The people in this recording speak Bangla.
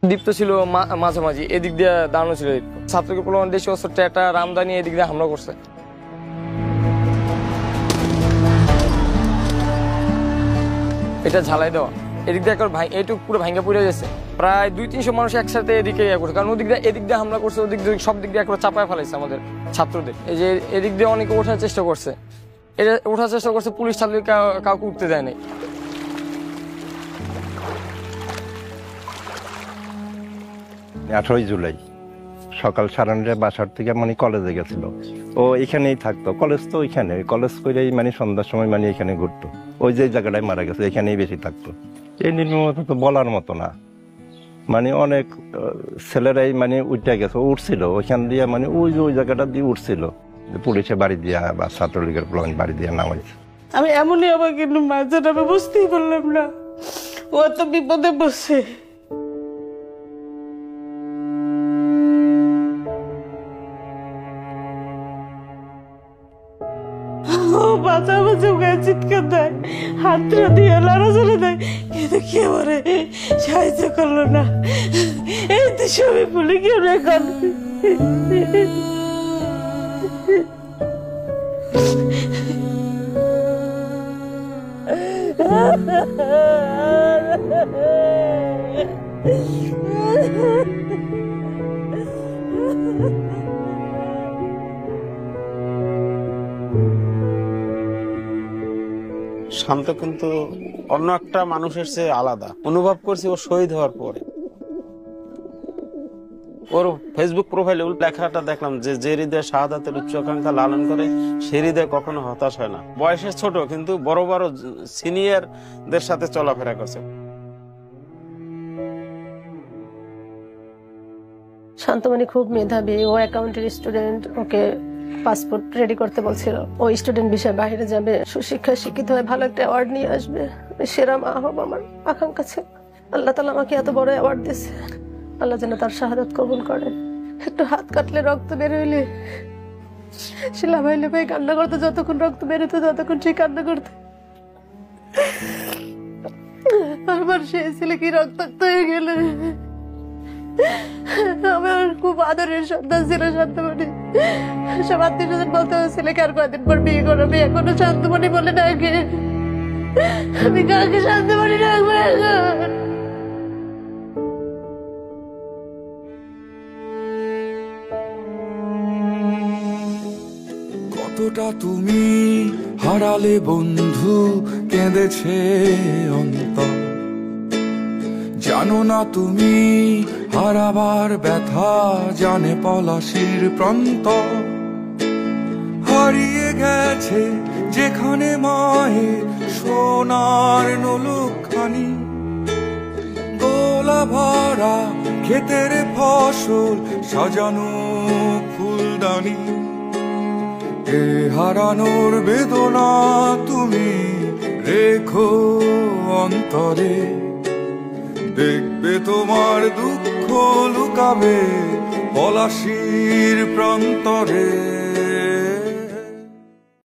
দীপ্ত ছিল মাঝামাঝি, এদিক দিয়ে দাঁড়ানো ছিল দীপ্ত। ছাত্রকে প্রলোভন দেশি অস্ত্র টেটা রামদানি এদিক দিয়ে হামলা করছে। এটা ঝালাই দেওয়া, এদিক দিয়ে এইটুকু পুরো ভাঙ্গা পড়ে গেছে। প্রায় 200-300 মানুষ একসাথে এদিকে করছে, কারণ এদিক দিয়ে হামলা করছে, ওদিক দিয়ে সব দিক দিয়ে একবার চাপায় ফেলাইছে আমাদের ছাত্রদের। এই যে এদিক দিয়ে অনেকে ওঠার চেষ্টা করছে, পুলিশ ছাত্র কাউকে উঠতে দেয় নাই। 18 জুলাই সকাল 9:30 বাসার থেকে কলেজে গেছিল। ও এখানেই থাকতো, কলেজ তো ওইখানে, কলেজ করেই সন্ধ্যার সময় এখানে ঘুরতো। ওই যে জায়গাটায় মারা গেছে এখানেই বেশি থাকতো। এই নির্মমতা তো বলার মতো না, অনেক ছেলেরাই উঠে গেছে, উঠছিল ওইখান দিয়ে ওই জায়গাটা দিয়ে উঠছিল, পুলিশে বাড়ি দিয়া বা ছাত্রলীগের বাড়ি দিয়ে নামাইছে। আমি এমনই আমার কিন্তু মাঝে আমি বুঝতেই পারলাম না ও তো বিপদে বসছে। বাঁচা বাঁচা গায়ে চিৎকার দেয়, হাতটা দিয়ে লড়াচড়া দেয়, কিন্তু কেউ ওরে সাহায্য করলো না। এই তো সবই ভুলে গিয়ে এখন শান্ত কিন্তু অন্য একটা মানুষের চেয়ে আলাদা অনুভব করছি ও শহীদ হওয়ার পরে। ওর ফেসবুক প্রোফাইলে লেখাটা দেখলাম যে হৃদয়ে শাহাদাতের উচ্চাকাঙ্ক্ষা লালন করে সে হৃদয়ে কখনো হতাশ হয় না। বয়সে ছোট কিন্তু বড় বড় সিনিয়রদের সাথে চলাফেরা করছে। শান্তমণি খুব মেধাবী, ও অ্যাকাউন্টের স্টুডেন্ট, ওকে পাসপোর্ট রেডি করতে বলছিল। ও স্টুডেন্ট বিষয়ে বাইরে যাবে, সুশিক্ষায় শিক্ষিত হয়ে ভালো একটা অ্যাওয়ার্ড নিয়ে আসবে, সেরা মা হব আমার আকাঙ্ক্ষা ছিল। আল্লাহ তাআলা আমাকে এত বড় অ্যাওয়ার্ড দিয়েছে, আল্লাহ যেন তার শাহাদাত কবুল করে। একটু হাত কাটলে রক্ত বের হইলে সে লাফাই লাফাই কান্না করতো, যতক্ষণ রক্ত বেরোতো ততক্ষণ সে কান্না করতো। আমার সেই ছেলে কি রক্তাক্ত হয়ে গেলে। আমার খুব আদরের সন্তান ছিল শান্তমণি। সব আত্মীয়স্বজন বলতে ছেলেকে আর কয়দিন পর বিয়ে করবে, এখনো শান্তমণি বলে ডাকে। আমি কাকে শান্তমণি ডাকবো এখন? কতটা তুমি হারালে বন্ধু, কেঁদেছে অন্তর। জানো না তুমি হারাবার ব্যথা, জানে পলাশির প্রান্ত। হারিয়ে গেছে যেখানে মায়ের সোনার নোলকখানি, গোলা ভরা ক্ষেতের ফসল সাজানো ফুলদানি। এ হারানোর বেদনা তুমি রেখো অন্তরে, দেখবে তোমার দুঃখ লুকাবে পলাশির প্রান্তরে।